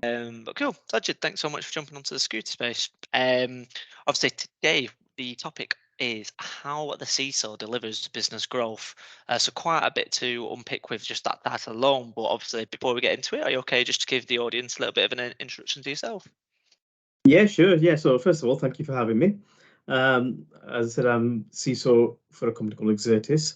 But cool, Sajid, thanks so much for jumping onto the scooter space. Obviously, today the topic is how the CISO delivers business growth. So quite a bit to unpick with just that alone. But obviously, before we get into it, are you okay just to give the audience a little bit of an introduction to yourself? Yeah, sure. Yeah. So first of all, thank you for having me. As I said, I'm CISO for a company called Exertis.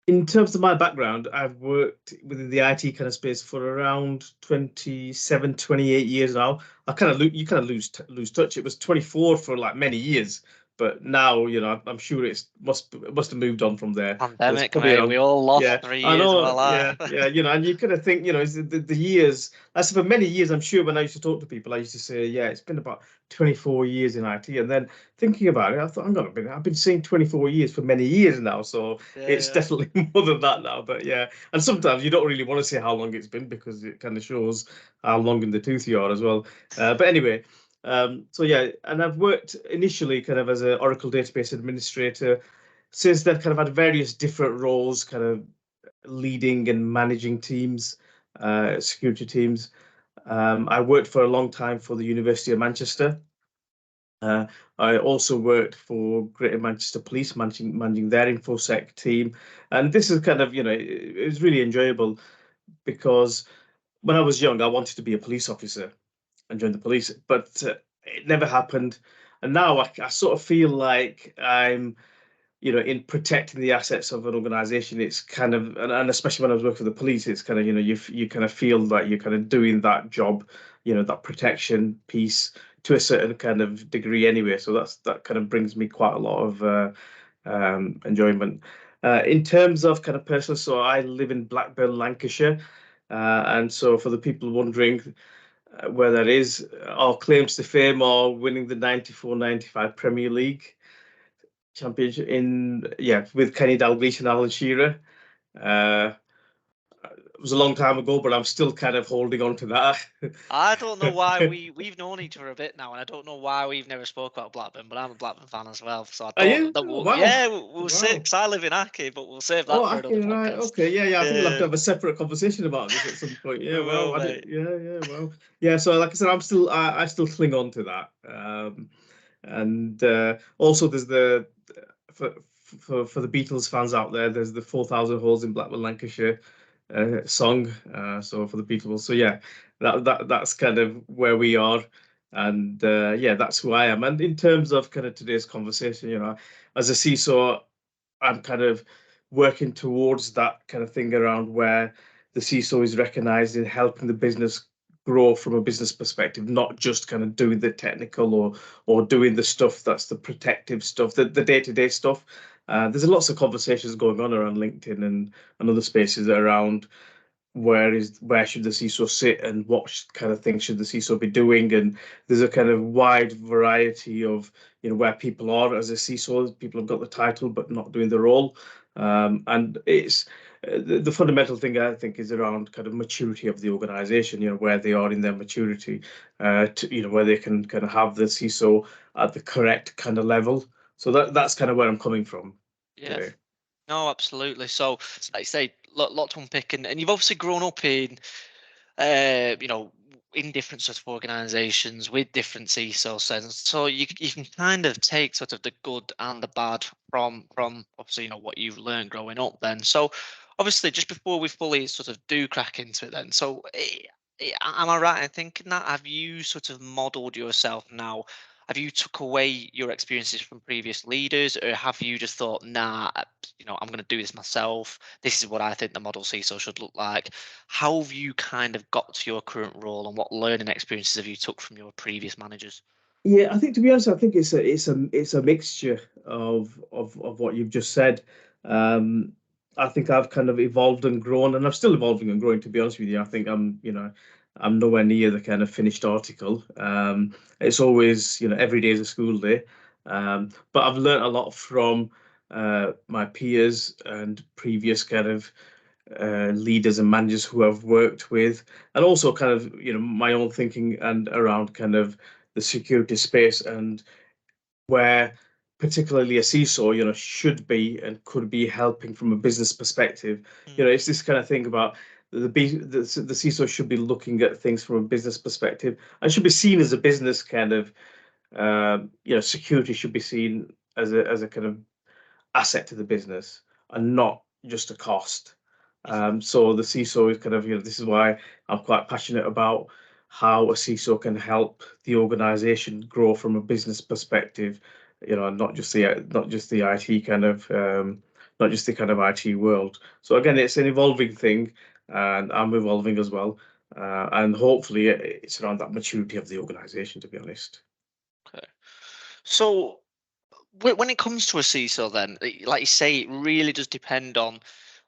In terms of my background, I've worked within the IT kind of space for around 27, 28 years now. You kind of lose touch. It was 24 for like many years, but now, I'm sure it must have moved on from there. So it's Pandemic, probably mate. We around. all lost Yeah, three I years of our know. life. Yeah. And you kind of think, it's the years. As for many years, I'm sure when I used to talk to people, I used to say, yeah, it's been about 24 years in IT. And then thinking about it, I thought, hang on a minute, I've been saying 24 years for many years now. So Yeah, it's yeah. definitely more than that now. But yeah, and sometimes you don't really want to say how long it's been because it kind of shows how long in the tooth you are as well. But anyway, so yeah, and I've worked initially kind of as an Oracle database administrator. Since then, kind of had various different roles, kind of leading and managing teams, security teams. I worked for a long time for the University of Manchester. Uh, I also worked for Greater Manchester Police, managing their InfoSec team. And this is kind of, it was really enjoyable because when I was young, I wanted to be a police officer and join the police, but it never happened. And now I sort of feel like I'm, in protecting the assets of an organization. It's kind of, and especially when I was working for the police, it's kind of, you kind of feel that you're kind of doing that job, that protection piece to a certain kind of degree anyway. So that kind of brings me quite a lot of enjoyment. In terms of kind of personal, so I live in Blackburn, Lancashire. And so for the people wondering where that is, our claims to fame are winning the 94-95 Premier League championship with Kenny Dalglish and Alan Shearer. Uh, it was a long time ago, but I'm still kind of holding on to that. I don't know why we've known each other a bit now, and I don't know why we've never spoke about Blackburn, but I'm a Blackburn fan as well. So I Are thought you? that Oh, we'll wow. yeah we'll say Wow. because I live in Aki, but we'll save Oh, that for another okay, right. podcast. Okay. Yeah. I think we'll have to Yeah, have a separate conversation about this at some point. we Yeah. Wow. will, mate. Yeah. Wow. Yeah. So, like I said, I still cling on to that. And also, there's for, for the Beatles fans out there, there's the 4,000 Holes in Blackburn, Lancashire song. So for the Beatles. So yeah, that's kind of where we are. And yeah, that's who I am. And in terms of kind of today's conversation, as a CISO, I'm kind of working towards that kind of thing around where the CISO is recognized in helping the business grow from a business perspective, not just kind of doing the technical or doing the stuff that's the protective stuff, the day-to-day stuff. There's lots of conversations going on around LinkedIn and other spaces around where should the CISO sit and what kind of things should the CISO be doing, and there's a kind of wide variety of where people are as a CISO. People have got the title but not doing the role, and it's the fundamental thing I think is around kind of maturity of the organization, where they are in their maturity, where they can kind of have the CISO at the correct kind of level. So that's kind of where I'm coming from Yeah, today. no, absolutely. So, like you say, lot to unpick, and you've obviously grown up in you know, in different sort of organizations with different CISO settings. So you can kind of take sort of the good and the bad from obviously, what you've learned growing up then. So obviously just before we fully sort of do crack into it then, so am I right in thinking that have you sort of modeled yourself now? Have you took away your experiences from previous leaders, or have you just thought, nah, I'm going to do this myself. This is what I think the model CISO should look like. How have you kind of got to your current role, and what learning experiences have you took from your previous managers? Yeah, I think to be honest, I think it's a mixture of what you've just said. Um, I think I've kind of evolved and grown, and I'm still evolving and growing. To be honest with you, I think I'm nowhere near the kind of finished article. It's always, every day is a school day. But I've learned a lot from my peers and previous kind of leaders and managers who I've worked with, and also kind of my own thinking and around kind of the security space and where particularly a CISO should be and could be helping from a business perspective. Mm, It's this kind of thing about the CISO should be looking at things from a business perspective and should be seen as a business kind of, security should be seen as a kind of asset to the business and not just a cost. So the CISO is kind of, this is why I'm quite passionate about how a CISO can help the organization grow from a business perspective, not just the IT kind of, not just the kind of IT world. So again, it's an evolving thing, and I'm evolving as well. And hopefully it's around that maturity of the organization, to be honest. Okay. So when it comes to a CISO, then, like you say, it really does depend on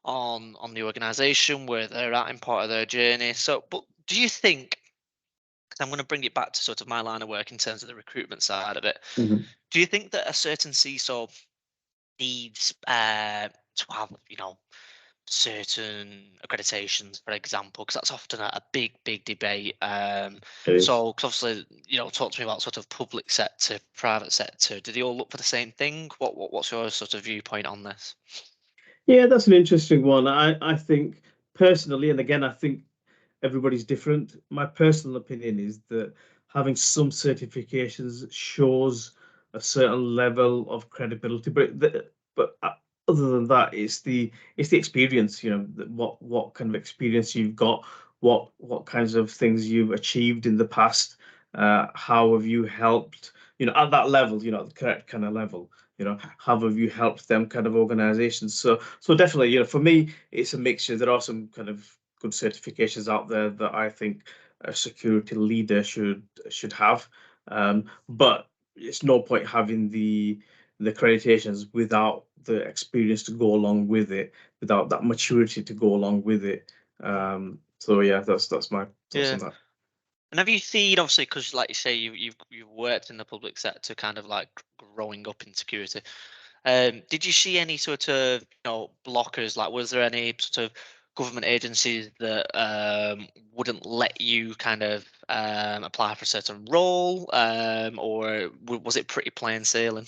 the organisation where they're at in part of their journey. So, but do you think? 'Cause I'm going to bring it back to sort of my line of work in terms of the recruitment side of it. Mhm. Do you think that a certain CISO needs to have, certain accreditations, for example, because that's often a big debate. It is. So, 'cause obviously, talk to me about sort of public sector, private sector. Do they all look for the same thing? What's your sort of viewpoint on this? Yeah, that's an interesting one. I think personally, and again, I think everybody's different. My personal opinion is that having some certifications shows a certain level of credibility, but other than that, it's the experience. What kind of experience you've got, what kinds of things you've achieved in the past, how have you helped, at that level, the correct kind of level. How have you helped them kind of organizations? So definitely, for me, it's a mixture. There are some kind of good certifications out there that I think a security leader should have. But it's no point having the accreditations without the experience to go along with it, without that maturity to go along with it. So yeah, that's my thoughts Yeah. on that. And have you seen, obviously, because like you say, you've worked in the public sector, kind of like growing up in security. Did you see any sort of blockers? Like, was there any sort of government agencies that wouldn't let you kind of apply for a certain role, or was it pretty plain sailing?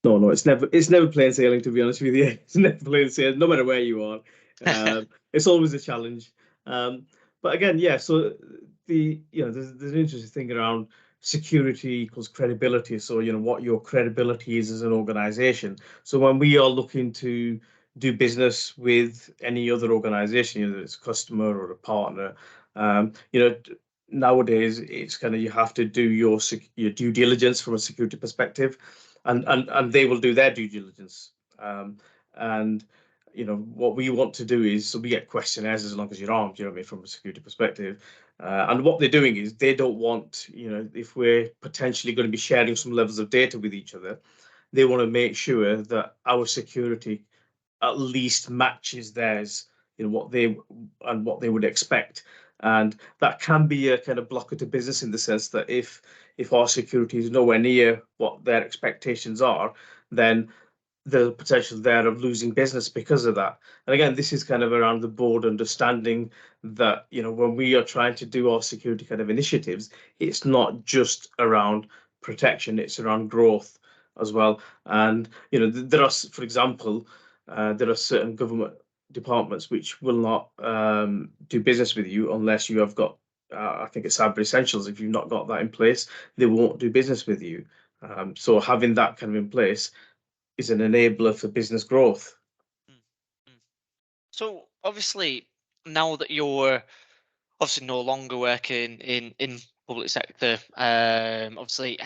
No, no, it's never plain sailing, to be honest with you. It's never plain sailing, no matter where you are. It's always a challenge. Um, but again, yeah. So there's an interesting thing around security equals credibility. So what your credibility is as an organization. So when we are looking to do business with any other organization, whether it's a customer or a partner, nowadays it's kind of you have to do your due diligence from a security perspective, and they will do their due diligence. And what we want to do is, so we get questionnaires as long as you're armed, what I mean, from a security perspective. And what they're doing is they don't want, if we're potentially going to be sharing some levels of data with each other, they want to make sure that our security at least matches theirs, what they would expect. And that can be a kind of blocker to business, in the sense that if our security is nowhere near what their expectations are, then the potential there of losing business because of that. And again, this is kind of around the board understanding that, when we are trying to do our security kind of initiatives, it's not just around protection, it's around growth as well. And there are, for example, there are certain government departments which will not do business with you unless you have got, I think it's cyber essentials. If you've not got that in place, they won't do business with you. So having that kind of in place is an enabler for business growth. Mm, mm. So obviously, now that you're obviously no longer working in public sector, obviously,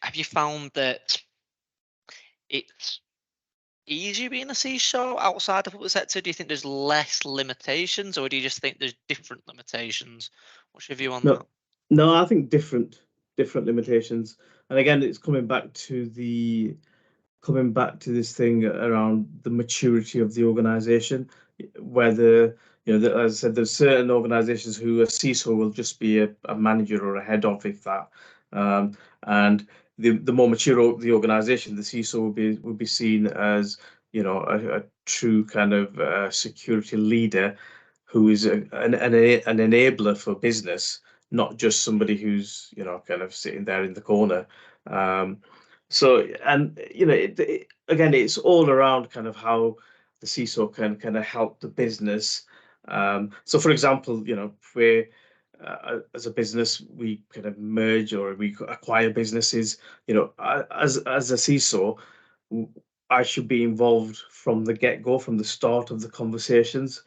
have you found that it's easier being a CISO outside the public sector? Do you think there's less limitations, or do you just think there's different limitations? What's your view on that? No, no, I think different limitations. And again, it's coming back to this thing around the maturity of the organization, whether, as I said, there's certain organizations who a CISO will just be a manager or a head of, if that. And the more mature the organization, the CISO will be seen as, a true kind of security leader who is an enabler for business, not just somebody who's, kind of sitting there in the corner. Um, so, and again, it's all around kind of how the CISO can kind of help the business So, for example, if we're as a business, we kind of merge or we acquire businesses. As a CISO, I should be involved from the get-go, from the start of the conversations.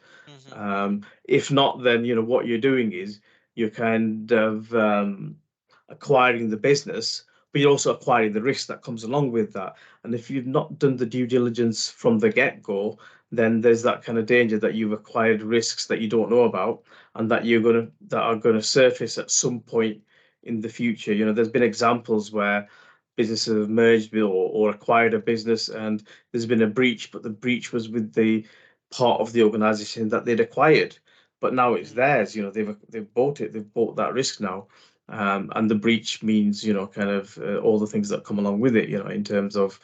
Hmm. If not, then what you're doing is you're kind of acquiring the business, but you're also acquiring the risk that comes along with that. And if you've not done the due diligence from the get-go, then there's that kind of danger that you've acquired risks that you don't know about and that are gonna surface at some point in the future. There's been examples where businesses have merged or acquired a business and there's been a breach, but the breach was with the part of the organization that they'd acquired. But now it's theirs, they've bought it, they've bought that risk now. And the breach means, kind of all the things that come along with it, in terms of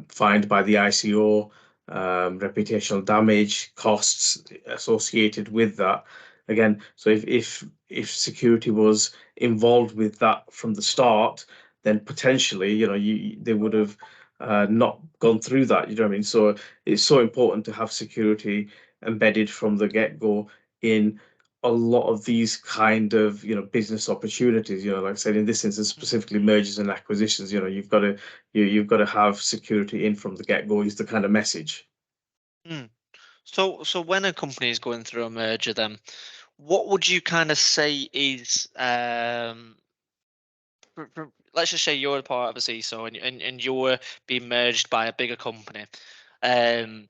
fined by the ICO, reputational damage, costs associated with that. Again, so if security was involved with that from the start, then potentially, they would have not gone through that. You know what I mean? So it's so important to have security embedded from the get-go in a lot of these kind of business opportunities. Like I said, in this instance specifically mergers and acquisitions, you've got to have security in from the get-go is the kind of message. Mm. So when a company is going through a merger, then what would you kind of say is let's just say you're a part of a CISO and you're being merged by a bigger company. Um,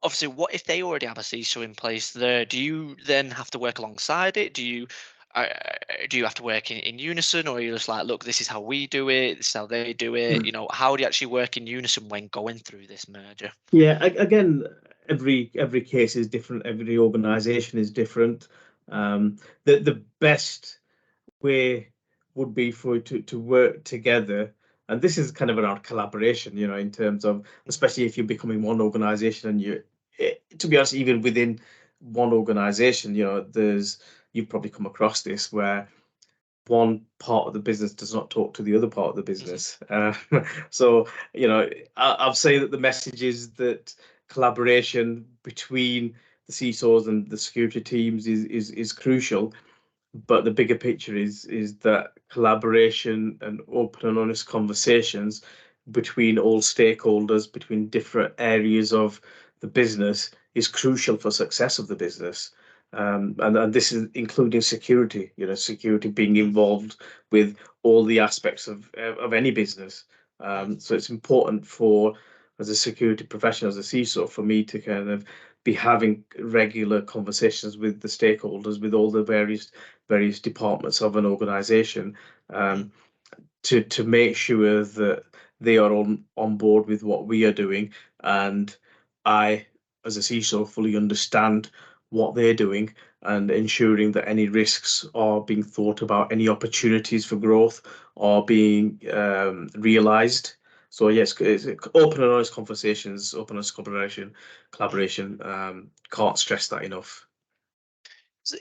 Obviously, what if they already have a CISO in place there? Do you then have to work alongside it? Uh, do you have to work in unison, or are you just like, look, this is how we do it, this is how they do it? How do you actually work in unison when going through this merger? Yeah, again, every case is different. Every organization is different. The best way would be for it to work together, and this is kind of around collaboration. In terms of especially if you're becoming one organization and to be honest, even within one organization, you've probably come across this where one part of the business does not talk to the other part of the Mhm. business. So, I'll say that the message is that collaboration between the CISOs and the security teams is crucial. But the bigger picture is that collaboration and open and honest conversations between all stakeholders, between different areas of the business, is crucial for success of the business. And this is including security, security being Mm. involved with all the aspects of any business. Mm. So it's important for, as a security professional, as a CISO, for me to kind of be having regular conversations with the stakeholders, with all the various departments of an organization, Mm. to make sure that they are on board with what we are doing, and I, as a CISO, fully understand what they're doing and ensuring that any risks are being thought about, any opportunities for growth are being realized. So yes, it's open and honest conversations, open and honest Mm. collaboration. Can't stress that enough. So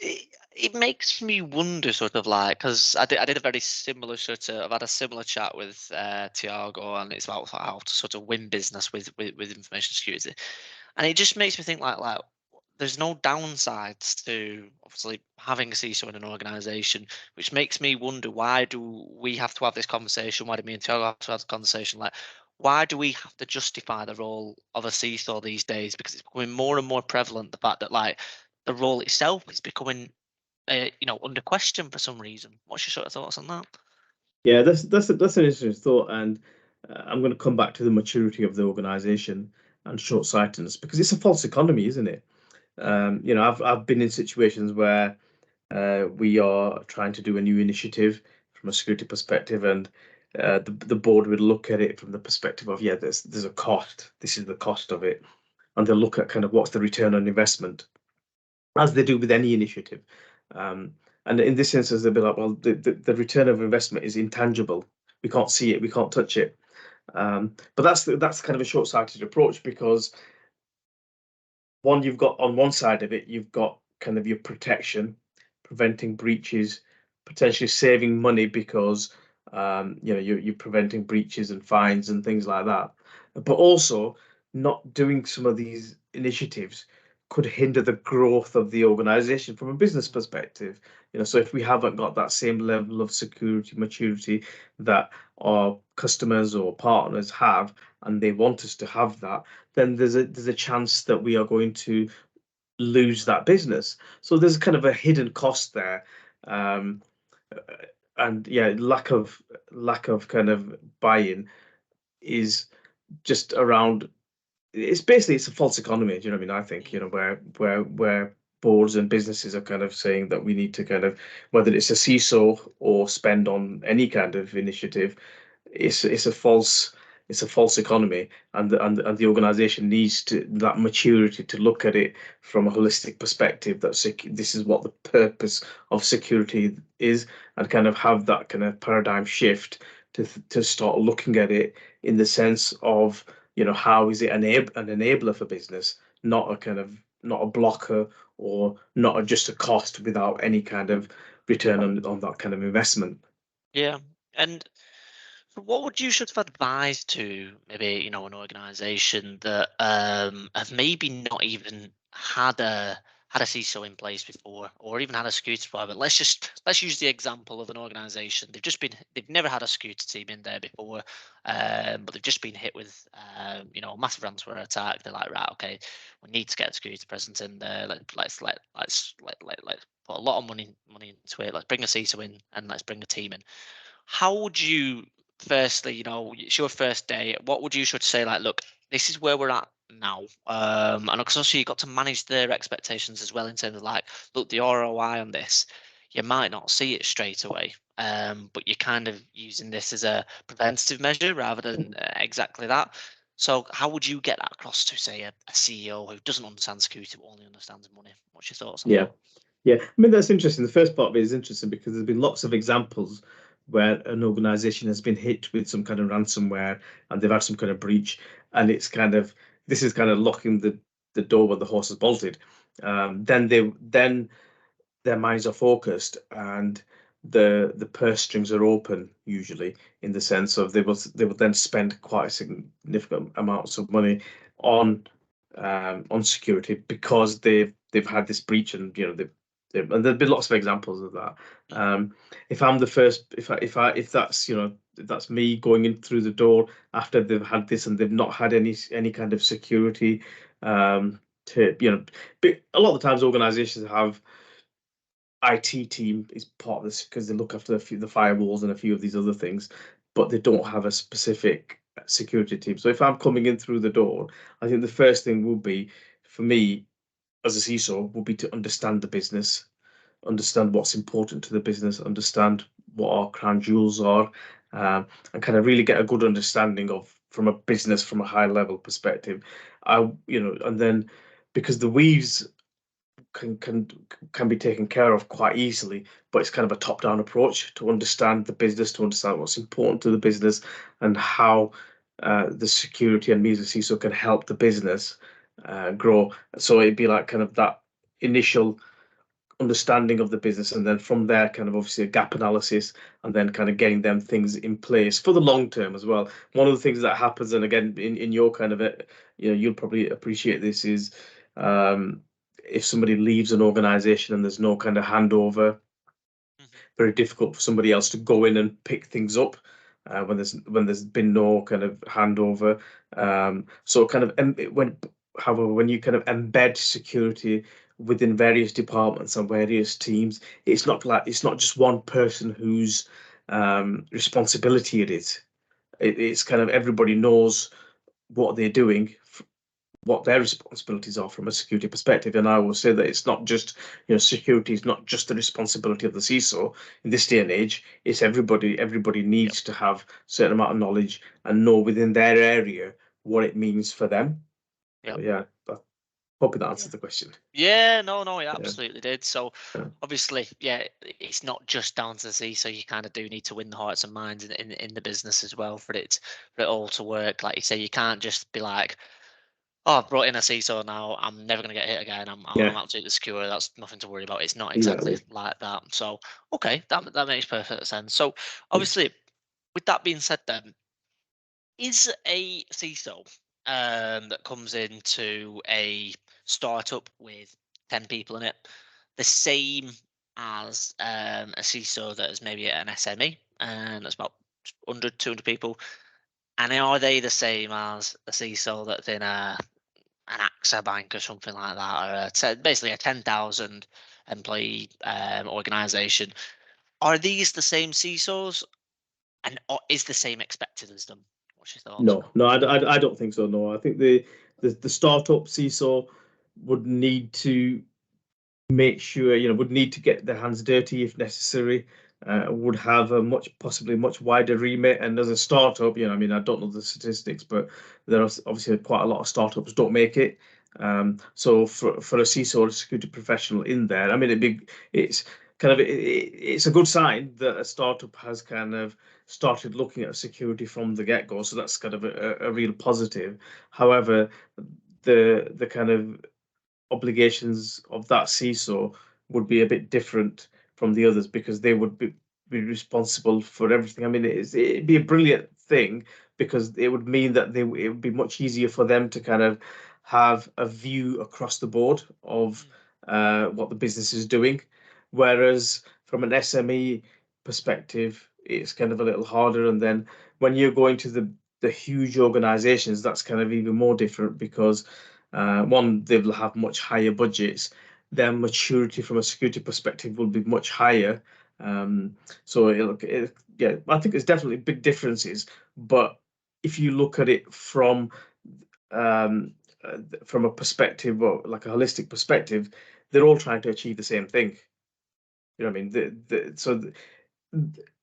it makes me wonder, sort of like, because I did a very similar sort of, I've had a similar chat with Tiago, and it's about how to sort of win business with information security, and it just makes me think like there's no downsides to obviously having a CISO in an organization, which makes me wonder, why do we have to have this conversation? Why do me and Tiago have to have this conversation? Like, why do we have to justify the role of a CISO these days? Because it's becoming more and more prevalent, the fact that like the role itself is becoming under question for some reason. What's your sort of thoughts on that? Yeah, that's an interesting thought, and I'm going to come back to the maturity of the organization and short-sightedness because it's a false economy, isn't it? I've been in situations where we are trying to do a new initiative from a security perspective, and the board would look at it from the perspective of, yeah, there's a cost. This is the cost of it, and they'll look at kind of what's the return on investment, as they do with any initiative. Um, and in this instance, they'll be like, well, the return of investment is intangible. We can't see it, we can't touch it. But that's kind of a short-sighted approach because one, you've got on one side of it, you've got kind of your protection, preventing breaches, potentially saving money because you're preventing breaches and fines and things like that. But also not doing some of these initiatives could hinder the growth of the organization from a business perspective. So if we haven't got that same level of security maturity that our customers or partners have, and they want us to have that, then there's a chance that we are going to lose that business. So there's kind of a hidden cost there. Um, and yeah, lack of kind of buy-in is just around. It's a false economy. Do you know what I mean? I think, where boards and businesses are kind of saying that we need to kind of, whether it's a CISO or spend on any kind of initiative, it's a false economy, and the organization needs that maturity to look at it from a holistic perspective, that this is what the purpose of security is, and kind of have that kind of paradigm shift to start looking at it in the sense of, how is it an enabler for business, not a blocker, or not just a cost without any kind of return on that kind of investment. Yeah. And what would you sort of advise to maybe, an organization that have maybe not even had a CISO in place before, or even had a security provider? But let's use the example of an organization. They've never had a security team in there before, but they've just been hit with a massive ransomware attack. They're like, right, okay, we need to get a security presence in there. Let's put a lot of money into it. Let's bring a CISO in and let's bring a team in. How would you, firstly, it's your first day, what would you sort of say, like, look, this is where we're at now, and because also you've got to manage their expectations as well, in terms of, like, look, the ROI on this, you might not see it straight away, but you're kind of using this as a preventative measure rather than exactly that. So how would you get that across to, say, a CEO who doesn't understand security but only understands money? What's your thoughts on Yeah. that? Yeah, I mean, that's interesting. The first part of it is interesting because there's been lots of examples where an organization has been hit with some kind of ransomware, and they've had some kind of breach, and this is kind of locking the door where the horse has bolted. Then their minds are focused, and the purse strings are open, usually, in the sense of they will then spend quite significant amounts of money on security, because they've had this breach, and and there've been lots of examples of that. Mm. If I'm the first, if that's, if that's me going in through the door after they've had this and they've not had any kind of security, to but a lot of the times organizations have IT team is part of this because they look after the firewalls and a few of these other things, but they don't have a specific security team. So if I'm coming in through the door, I think the first thing would be, for me as a CISO, would be to understand the business, understand what's important to the business, understand what our crown jewels are, and kind of really get a good understanding of, from a business, from a high level perspective. And then, because the weaves can can can be taken care of quite easily, but it's kind of a top-down approach to understand the business, to understand what's important to the business, and how the security and me as a CISO can help the business grow. So it'd be like kind of that initial understanding of the business, and then from there, kind of obviously a gap analysis, and then kind of getting them things in place for the long term as well. One of the things that happens, and again, in your kind of you'll probably appreciate this, is um, if somebody leaves an organization and there's no kind of handover, Mhm. very difficult for somebody else to go in and pick things up when there's been no kind of handover. So kind of however, when you kind of embed security within various departments and various teams, it's not just one person whose responsibility it is. It's kind of everybody knows what they're doing, what their responsibilities are from a security perspective. And I will say that it's not just, security is not just the responsibility of the CISO in this day and age. It's everybody. Everybody Yep. needs to have a certain amount of knowledge and know within their area what it means for them. So Yep. yeah, hoping that answers the question. Yeah, no, it Yeah, absolutely did. So yeah, obviously, yeah, it's not just down to the sea. So you kind of do need to win the hearts and minds in the business as well for it all to work. Like you say, you can't just be like, oh, I've brought in a CISO now. I'm never going to get hit again. I'm yeah, absolutely secure. That's nothing to worry about. It's not exactly exactly. like that. So okay, that makes perfect sense. So obviously, with that being said, then is a CISO that comes into a startup with 10 people in it the same as a CISO that is maybe an SME and that's about 100, 200 people? And are they the same as a CISO that's in an AXA bank or something like that, or basically a 10,000 employee organization? Are these the same CISOs, and is the same expected as them? What's your thoughts? No, I don't think so. No, I think the startup CISO would need to make sure, would need to get their hands dirty if necessary, would have a possibly much wider remit. And as a startup, I mean, I don't know the statistics, but there are obviously quite a lot of startups don't make it. So for a CISO or a security professional in there, I mean, it's kind of it's a good sign that a startup has kind of started looking at security from the get-go. So that's kind of a real positive. However, the kind of obligations of that CISO would be a bit different from the others because they would be responsible for everything. I mean, it'd be a brilliant thing because it would mean that it would be much easier for them to kind of have a view across the board of what the business is doing. Whereas from an SME perspective, it's kind of a little harder. And then when you're going to the huge organizations, that's kind of even more different because one, they'll have much higher budgets. Their maturity from a security perspective will be much higher. So yeah, I think there's definitely big differences. But if you look at it um, from a perspective, or like a holistic perspective, they're all trying to achieve the same thing. You know what I mean?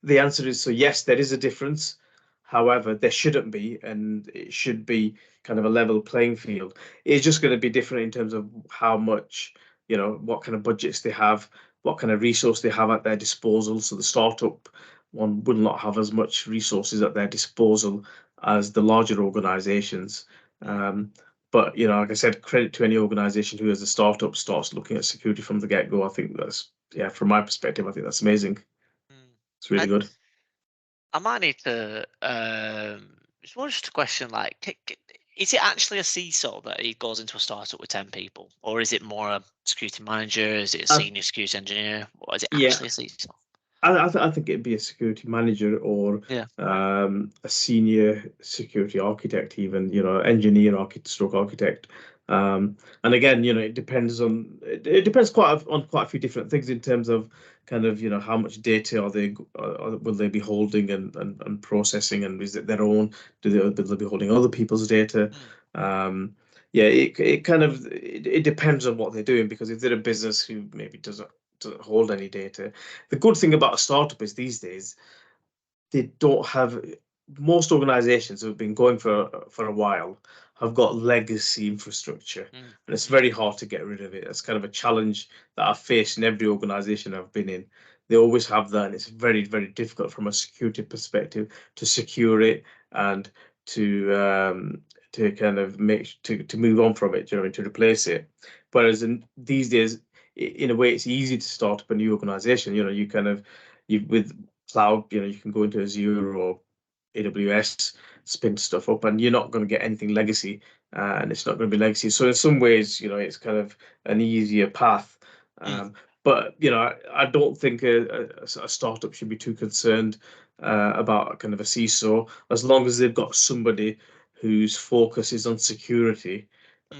The answer is, so yes, there is a difference. However, there shouldn't be, and it should be kind of a level playing field. It's just going to be different in terms of how much, what kind of budgets they have, what kind of resource they have at their disposal. So the startup one would not have as much resources at their disposal as the larger organizations. But like I said, credit to any organization who, as a startup, starts looking at security from the get-go. I think that's, yeah, from my perspective, I think that's amazing. It's really And good. I might need to it's more just a question like is it actually a CISO that he goes into a startup with 10 people, or is it more a security manager? Is it a I, senior security engineer, or is it yeah, actually a CISO? I think it'd be a security manager or Yeah. a senior security architect, even, engineer, architect, stroke architect. And again, it depends on quite a few different things in terms of kind of, how much data will they be holding and processing, and is it their own? Will they be holding other people's data? Yeah, it depends on what they're doing, because if they're a business who maybe doesn't hold any data. The good thing about a startup is these days they don't have, most organizations who have been going for a while have got legacy infrastructure, and it's very hard to get rid of it. That's kind of a challenge that I've faced in every organization I've been in. They always have that, and it's very, very difficult from a security perspective to secure it and to kind of to move on from it, to replace it. Whereas these days, in a way, it's easy to start up a new organization. You kind of, with cloud, you can go into Azure or AWS, spin stuff up, and you're not going to get anything legacy, and it's not going to be legacy. So in some ways, it's kind of an easier path. But I don't think a startup should be too concerned about kind of a CISO, as long as they've got somebody whose focus is on security.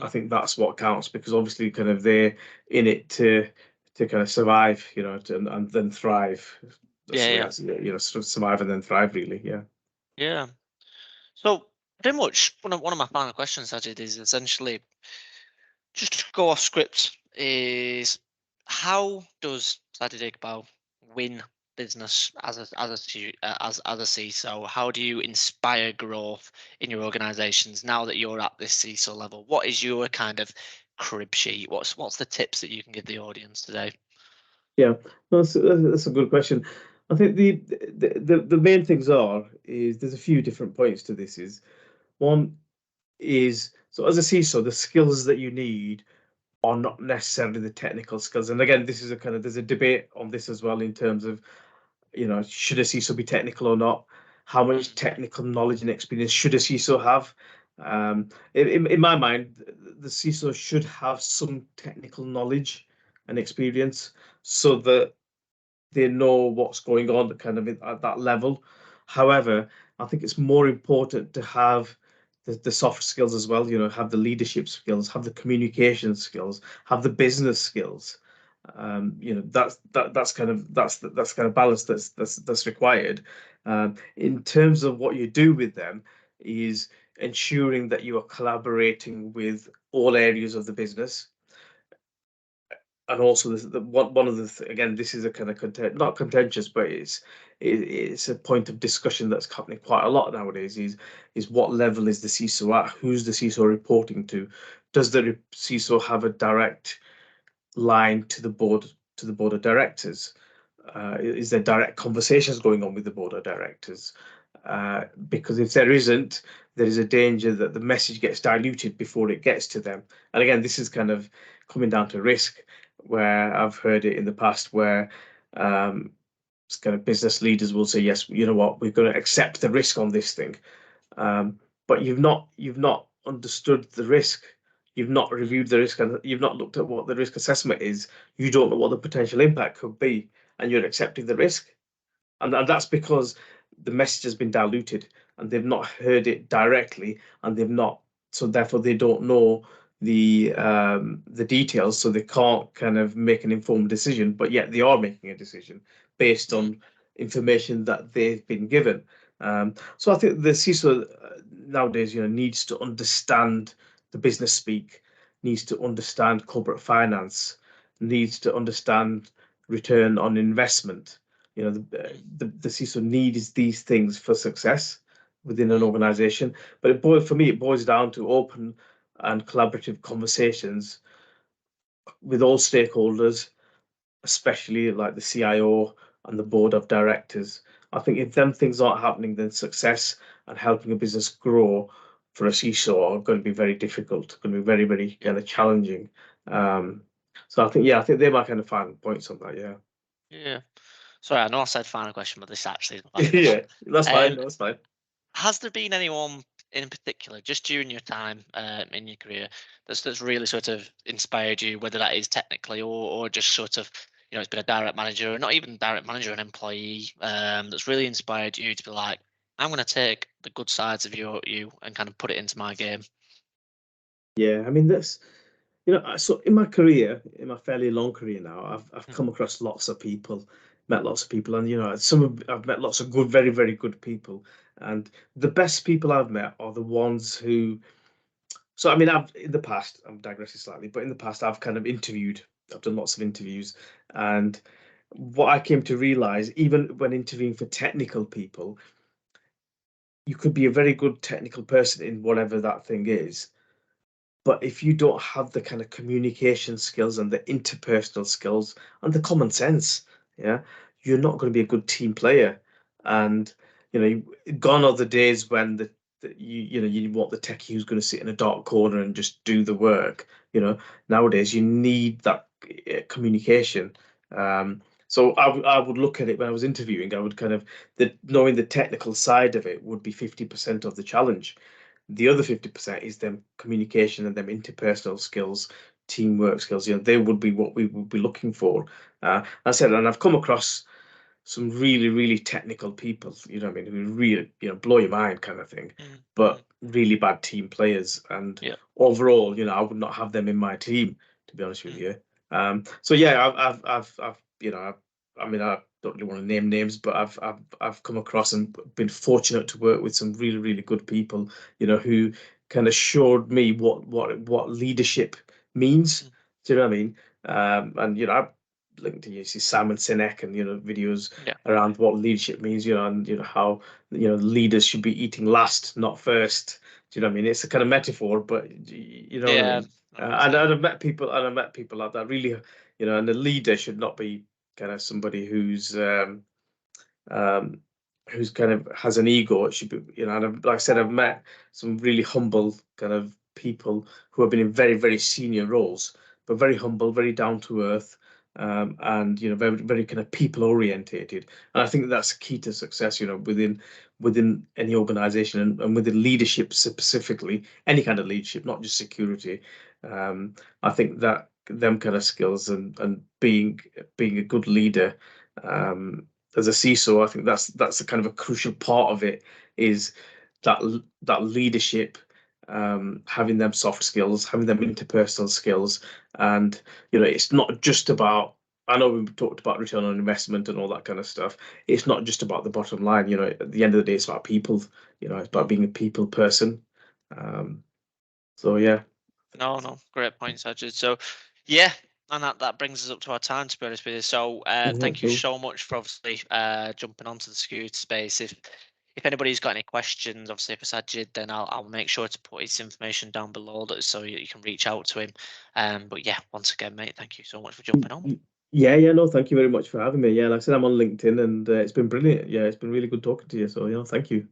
I think that's what counts, because obviously, kind of, they're in it to kind of survive, and then thrive. That's Yeah, the way yeah, I see it, sort of survive and then thrive, really. Yeah. yeah. So pretty much one of my final questions, Sajid, is essentially just to go off script. Is how does Sajid Iqbal win business as a CISO? How do you inspire growth in your organizations now that you're at this CISO level? What is your kind of crib sheet? What's the tips that you can give the audience today? Yeah, no, that's a good question. I think the main things is there's a few different points to this. Is one is, so as a CISO, the skills that you need are not necessarily the technical skills. And again, this is a kind of, there's a debate on this as well, in terms of, should a CISO be technical or not? How much technical knowledge and experience should a CISO have? In my mind, the CISO should have some technical knowledge and experience so that they know what's going on kind of at that level. However, I think it's more important to have the soft skills as well, have the leadership skills, have the communication skills, have the business skills. That's kind of that's kind of balance that's required. In terms of what you do with them is ensuring that you are collaborating with all areas of the business, and also one of the again, this is a kind of not contentious, but it's a point of discussion that's happening quite a lot nowadays. Is what level is the CISO at? Who's the CISO reporting to? Does the CISO have a direct line to the board of directors? Is there direct conversations going on with the board of directors? Because if there isn't, there is a danger that the message gets diluted before it gets to them. And again, this is kind of coming down to risk, where I've heard it in the past where kind of business leaders will say, yes, you know what, we're going to accept the risk on this thing. But you've not understood the risk. You've not reviewed the risk, and you've not looked at what the risk assessment is. You don't know what the potential impact could be, and you're accepting the risk. And that's because the message has been diluted and they've not heard it directly, and they've not, so therefore they don't know the details, so they can't kind of make an informed decision, but yet they are making a decision based on information that they've been given. So I think the CISO nowadays, needs to understand the business speak, needs to understand corporate finance, needs to understand return on investment. The CISO needs these things for success within an organization. But for me, it boils down to open and collaborative conversations with all stakeholders, especially like the CIO and the board of directors. I think if them things aren't happening, then success and helping a business grow for a CISO are going to be very difficult, going to be very, very kind of challenging. So I think they're my kind of final points on that. Yeah. Yeah. Sorry, I know I said final question, but this actually is my final Yeah, question. that's fine. Um, That's fine. has there been anyone in particular, just during your time in your career, that's really sort of inspired you, whether that is technically or just sort of, it's been a direct manager, or not even direct manager, an employee, that's really inspired you to be like, I'm going to take the good sides of you and kind of put it into my game. Yeah, I mean that's so in my career, in my fairly long career now, I've Mm. come across lots of people, met lots of people, and I've met lots of good, very, very good people, and the best people I've met are the ones who. So I mean, I've in the past, I'm digressing slightly, but in the past, I've kind of interviewed. I've done lots of interviews, and what I came to realize, even when interviewing for technical people, you could be a very good technical person in whatever that thing is, but if you don't have the kind of communication skills and the interpersonal skills and the common sense, yeah, you're not going to be a good team player. And gone are the days when you want the techie who's going to sit in a dark corner and just do the work. Nowadays you need that communication. So I would look at it when I was interviewing. I would kind of knowing the technical side of it would be 50% of the challenge. The other 50% is them communication and them interpersonal skills, teamwork skills. They would be what we would be looking for. I said, and I've come across some really, really technical people, what I mean, who really, blow your mind kind of thing, Mm, mm, but really bad team players. And yeah. overall, I would not have them in my team, to be honest with Mm, you. So yeah, I mean, I don't really want to name names, but I've come across and been fortunate to work with some really, really good people, who kind of showed me what leadership means. mm, Do you know what I mean? And I linked to see Simon Sinek and videos yeah. around what leadership means, and how leaders should be eating last, not first. Do you know what I mean? It's a kind of metaphor, but you know what I Yeah. mean. I know what you're saying. And I've met people like that really, and the leader should not be kind of somebody um, who's kind of has an ego. It should be, and like I said, I've met some really humble kind of people who have been in very, very senior roles, but very humble, very down to earth, and very very kind of people orientated. And I think that's key to success. Within any organization, and within leadership specifically, any kind of leadership, not just security. I think that them kind of skills, and being a good leader, as a CISO, I think that's a kind of a crucial part of it, is that leadership, having them soft skills, having them interpersonal skills. And it's not just about, I know we talked about return on investment and all that kind of stuff. It's not just about the bottom line. At the end of the day, it's about people. It's about being a people person. So yeah. No, great point, Sajid. So, yeah, and that brings us up to our time, to be honest with you. So, Yeah, thank you cool. so much for obviously jumping onto the security space. If anybody's got any questions, obviously for Sajid, then I'll make sure to put his information down below so you can reach out to him. But yeah, once again, mate, thank you so much for jumping on. Yeah, no, thank you very much for having me. Yeah, like I said, I'm on LinkedIn, and it's been brilliant. Yeah, it's been really good talking to you. So thank you.